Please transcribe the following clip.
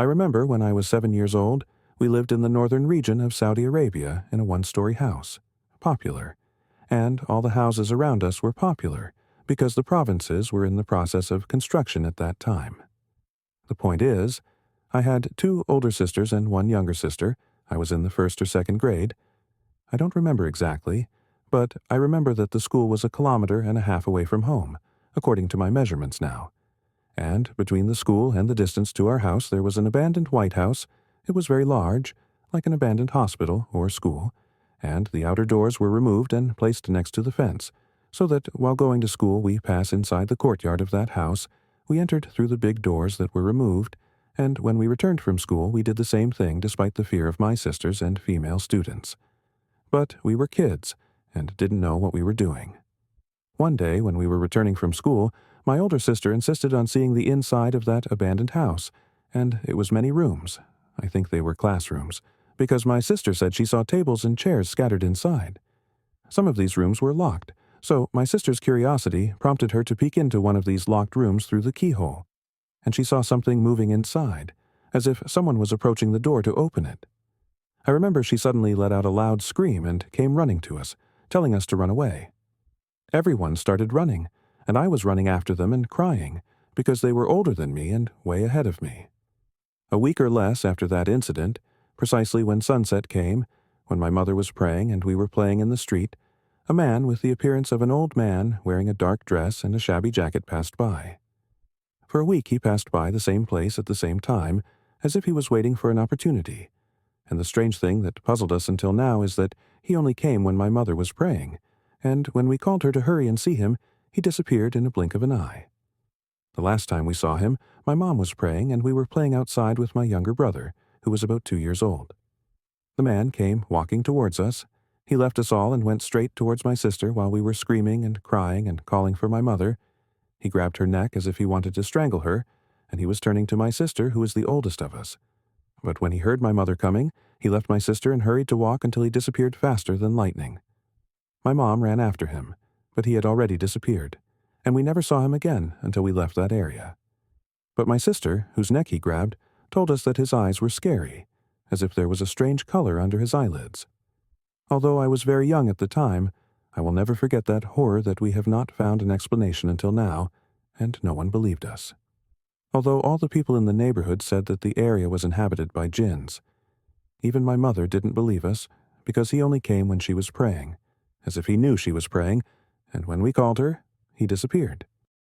I remember when I was 7 years old, we lived in the northern region of Saudi Arabia in a one-story house. Popular. And all the houses around us were popular, because the provinces were in the process of construction at that time. The point is, I had 2 older sisters and 1 younger sister. I was in the 1st or 2nd grade. I don't remember exactly, but I remember that the school was 1.5 kilometers away from home, according to my measurements now. And between the school and the distance to our house there was an abandoned White House. It was very large, like an abandoned hospital or school, and the outer doors were removed and placed next to the fence, so that while going to school we pass inside the courtyard of that house. We entered through the big doors that were removed, and when we returned from school we did the same thing despite the fear of my sisters and female students. But we were kids, and didn't know what we were doing. One day, when we were returning from school, my older sister insisted on seeing the inside of that abandoned house, and it was many rooms. I think they were classrooms, because my sister said she saw tables and chairs scattered inside. Some of these rooms were locked, so my sister's curiosity prompted her to peek into one of these locked rooms through the keyhole, and she saw something moving inside, as if someone was approaching the door to open it. I remember she suddenly let out a loud scream and came running to us, telling us to run away. Everyone started running, and I was running after them and crying, because they were older than me and way ahead of me. A week or less after that incident, precisely when sunset came, when my mother was praying and we were playing in the street, a man with the appearance of an old man wearing a dark dress and a shabby jacket passed by. For a week he passed by the same place at the same time, as if he was waiting for an opportunity. And the strange thing that puzzled us until now is that he only came when my mother was praying, and when we called her to hurry and see him, he disappeared in a blink of an eye. The last time we saw him, my mom was praying and we were playing outside with my younger brother, who was about 2 years old. The man came walking towards us. He left us all and went straight towards my sister while we were screaming and crying and calling for my mother. He grabbed her neck as if he wanted to strangle her, and he was turning to my sister, who was the oldest of us. But when he heard my mother coming, he left my sister and hurried to walk until he disappeared faster than lightning. My mom ran after him, but he had already disappeared, and we never saw him again until we left that area. But my sister, whose neck he grabbed, told us that his eyes were scary, as if there was a strange color under his eyelids. Although I was very young at the time, I will never forget that horror that we have not found an explanation until now, and no one believed us. Although all the people in the neighborhood said that the area was inhabited by jinns. Even my mother didn't believe us, because he only came when she was praying, as if he knew she was praying, and when we called her, he disappeared.